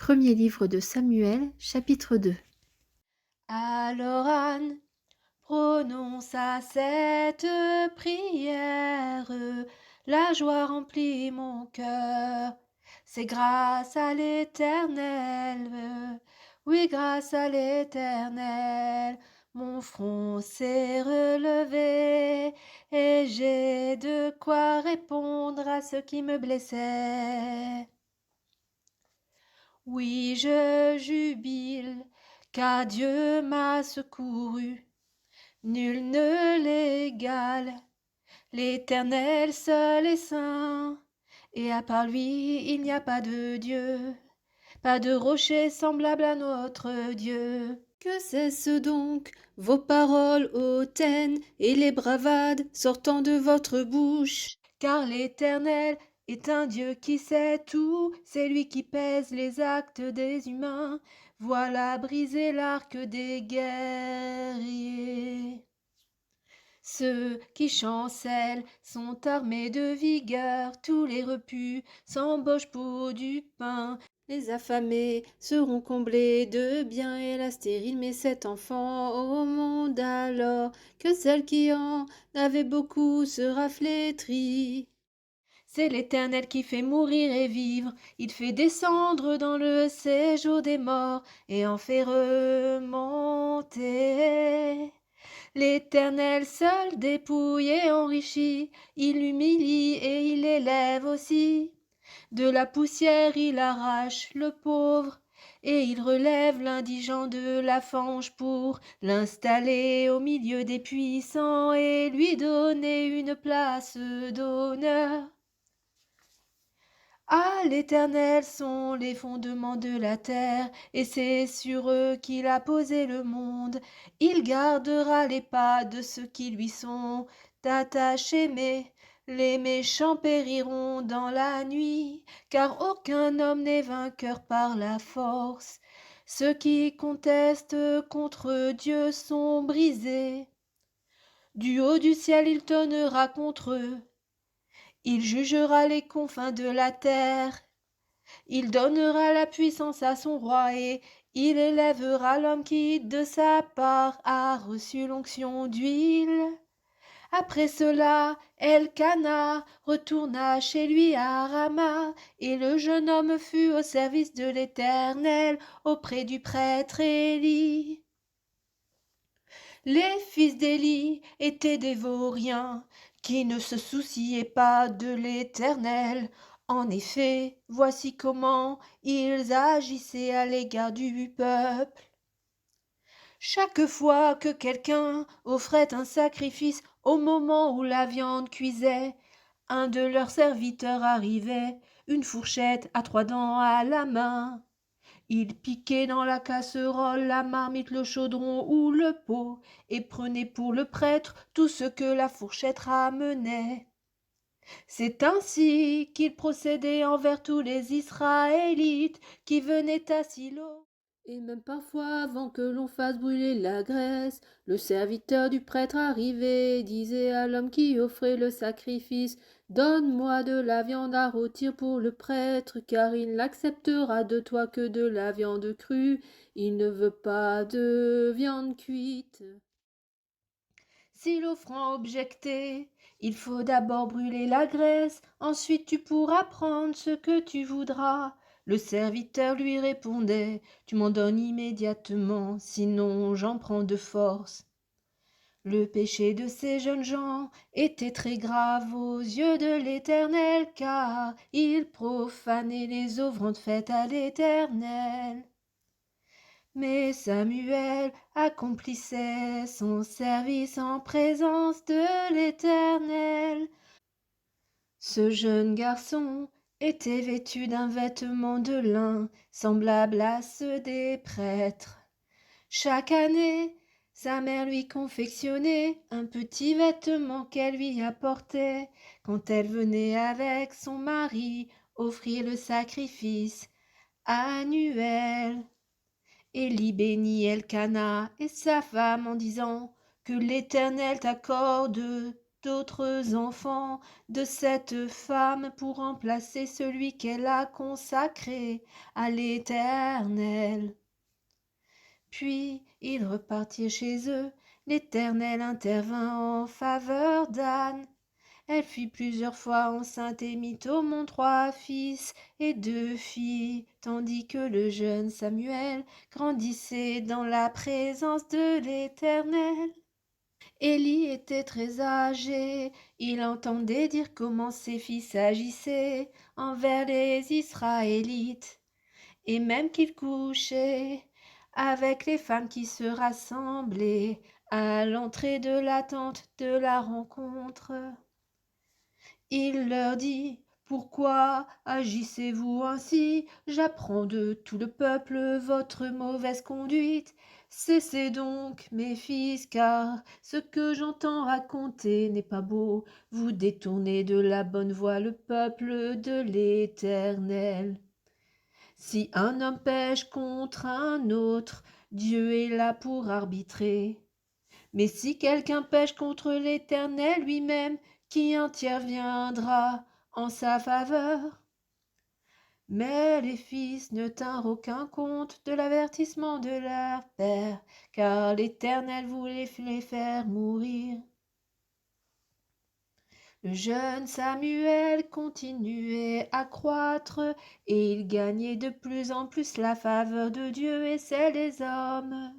Premier livre de Samuel, chapitre 2. Alors Anne prononça cette prière, la joie remplit mon cœur. C'est grâce à l'Éternel, oui, grâce à l'Éternel, mon front s'est relevé et j'ai de quoi répondre à ceux qui me blessaient. Oui, je jubile, car Dieu m'a secouru. Nul ne l'égale, l'Éternel seul est saint, et à part lui il n'y a pas de Dieu, pas de rocher semblable à notre Dieu. Que cessent donc vos paroles hautaines et les bravades sortant de votre bouche, car l'Éternel est un Dieu qui sait tout, c'est lui qui pèse les actes des humains. Voilà briser l'arc des guerriers. Ceux qui chancellent sont armés de vigueur, tous les repus s'embauchent pour du pain. Les affamés seront comblés de bien, et la stérile met sept enfants au monde, alors que celle qui en avait beaucoup sera flétrie. C'est l'Éternel qui fait mourir et vivre, il fait descendre dans le séjour des morts et en fait remonter. L'Éternel seul dépouille et enrichit, il humilie et il élève aussi. De la poussière il arrache le pauvre, et il relève l'indigent de la fange pour l'installer au milieu des puissants et lui donner une place d'honneur. À l'Éternel sont les fondements de la terre, et c'est sur eux qu'il a posé le monde. Il gardera les pas de ceux qui lui sont attachés, mais les méchants périront dans la nuit, car aucun homme n'est vainqueur par la force. Ceux qui contestent contre Dieu sont brisés. Du haut du ciel il tonnera contre eux. Il jugera les confins de la terre. Il donnera la puissance à son roi et il élèvera l'homme qui, de sa part, a reçu l'onction d'huile. Après cela, Elkana retourna chez lui à Rama, et le jeune homme fut au service de l'Éternel auprès du prêtre Élie. Les fils d'Élie étaient des vauriens qui ne se souciaient pas de l'Éternel. En effet, voici comment ils agissaient à l'égard du peuple. Chaque fois que quelqu'un offrait un sacrifice au moment où la viande cuisait, un de leurs serviteurs arrivait, une fourchette à 3 dents à la main. Il piquait dans la casserole, la marmite, le chaudron ou le pot, et prenait pour le prêtre tout ce que la fourchette ramenait. C'est ainsi qu'il procédait envers tous les Israélites qui venaient à Silo. Et même parfois, avant que l'on fasse brûler la graisse, le serviteur du prêtre arrivait, disait à l'homme qui offrait le sacrifice, donne-moi de la viande à rôtir pour le prêtre, car il n'acceptera de toi que de la viande crue, il ne veut pas de viande cuite. Si l'offrant objectait, il faut d'abord brûler la graisse, ensuite tu pourras prendre ce que tu voudras. Le serviteur lui répondait, tu m'en donnes immédiatement, sinon j'en prends de force. Le péché de ces jeunes gens était très grave aux yeux de l'Éternel, car ils profanaient les offrandes faites à l'Éternel. Mais Samuel accomplissait son service en présence de l'Éternel. Ce jeune garçon était vêtu d'un vêtement de lin semblable à ceux des prêtres. Chaque année, sa mère lui confectionnait un petit vêtement qu'elle lui apportait quand elle venait avec son mari offrir le sacrifice annuel. Élie bénit Elkana et sa femme en disant que l'Éternel t'accorde d'autres enfants de cette femme pour remplacer celui qu'elle a consacré à l'Éternel. Puis ils repartirent chez eux. L'Éternel intervint en faveur d'Anne. Elle fut plusieurs fois enceinte et mit au monde 3 fils et 2 filles, tandis que le jeune Samuel grandissait dans la présence de l'Éternel. Élie était très âgé, il entendait dire comment ses fils agissaient envers les Israélites, et même qu'il couchait avec les femmes qui se rassemblaient à l'entrée de la tente de la rencontre. Il leur dit: Pourquoi agissez-vous ainsi? J'apprends de tout le peuple votre mauvaise conduite. Cessez donc, mes fils, car ce que j'entends raconter n'est pas beau. Vous détournez de la bonne voie le peuple de l'Éternel. Si un homme pêche contre un autre, Dieu est là pour arbitrer. Mais si quelqu'un pêche contre l'Éternel lui-même, qui interviendra en sa faveur? Mais les fils ne tinrent aucun compte de l'avertissement de leur père, car l'Éternel voulait les faire mourir. Le jeune Samuel continuait à croître, et il gagnait de plus en plus la faveur de Dieu et celle des hommes.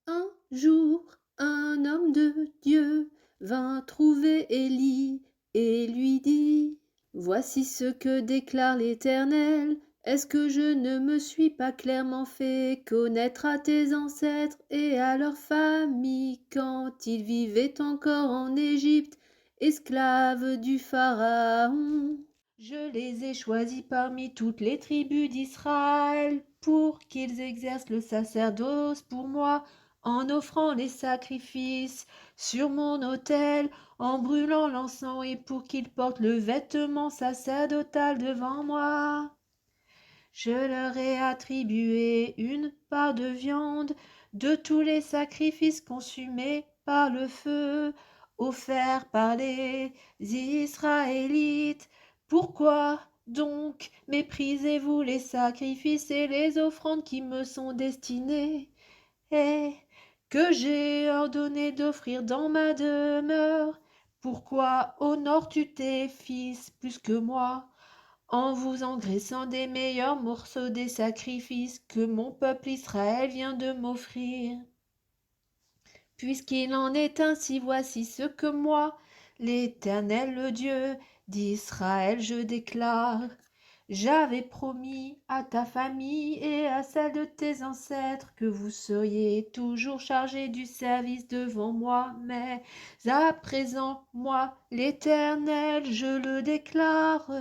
Un jour, un homme de Dieu vint trouver Élie et lui dit: Voici ce que déclare l'Éternel. Est-ce que je ne me suis pas clairement fait connaître à tes ancêtres et à leurs familles quand ils vivaient encore en Égypte, esclaves du Pharaon? Je les ai choisis parmi toutes les tribus d'Israël pour qu'ils exercent le sacerdoce pour moi en offrant les sacrifices sur mon autel, en brûlant l'encens et pour qu'ils portent le vêtement sacerdotal devant moi. Je leur ai attribué une part de viande de tous les sacrifices consumés par le feu, offerts par les Israélites. Pourquoi donc méprisez-vous les sacrifices et les offrandes qui me sont destinés, et que j'ai ordonné d'offrir dans ma demeure? Pourquoi honores-tu tes fils plus que moi, en vous engraissant des meilleurs morceaux des sacrifices que mon peuple Israël vient de m'offrir? Puisqu'il en est ainsi, voici ce que moi, l'Éternel, le Dieu d'Israël, je déclare. J'avais promis à ta famille et à celle de tes ancêtres que vous seriez toujours chargés du service devant moi, mais à présent, moi, l'Éternel, je le déclare.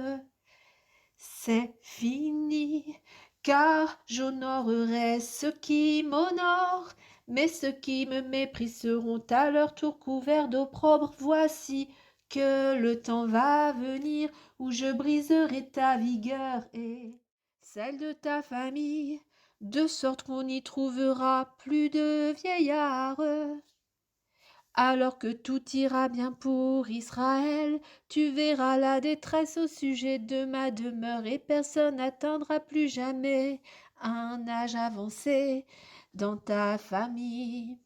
C'est fini, car j'honorerai ceux qui m'honorent, mais ceux qui me méprisent seront à leur tour couverts d'opprobre. Voici que le temps va venir où je briserai ta vigueur et celle de ta famille, de sorte qu'on n'y trouvera plus de vieillards. Alors que tout ira bien pour Israël, tu verras la détresse au sujet de ma demeure, et personne n'atteindra plus jamais un âge avancé dans ta famille.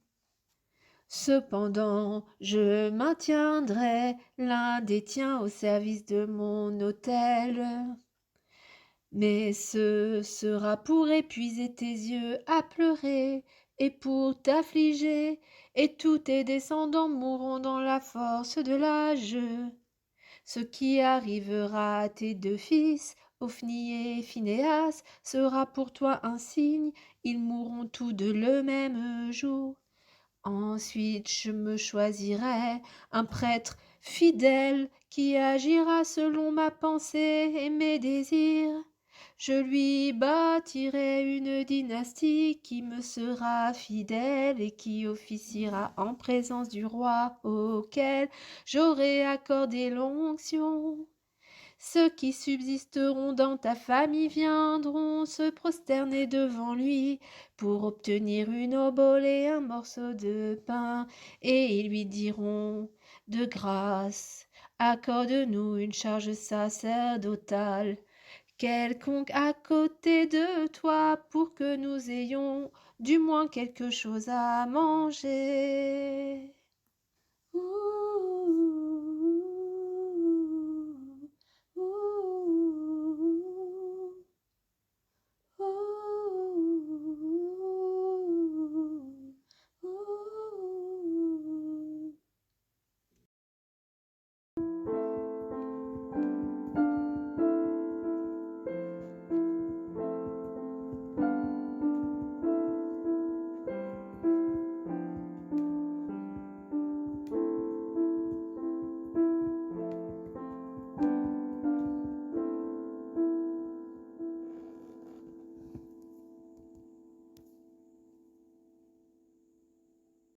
Cependant, je maintiendrai l'un des tiens au service de mon autel. Mais ce sera pour épuiser tes yeux à pleurer et pour t'affliger, et tous tes descendants mourront dans la force de l'âge. Ce qui arrivera à tes 2 fils, Ophni et Phinéas, sera pour toi un signe, ils mourront tous deux le même jour. Ensuite je me choisirai un prêtre fidèle qui agira selon ma pensée et mes désirs. Je lui bâtirai une dynastie qui me sera fidèle et qui officiera en présence du roi auquel j'aurai accordé l'onction. Ceux qui subsisteront dans ta famille viendront se prosterner devant lui pour obtenir une obole et un morceau de pain, et ils lui diront: de grâce, accorde-nous une charge sacerdotale, quelconque à côté de toi, pour que nous ayons du moins quelque chose à manger. Ouh.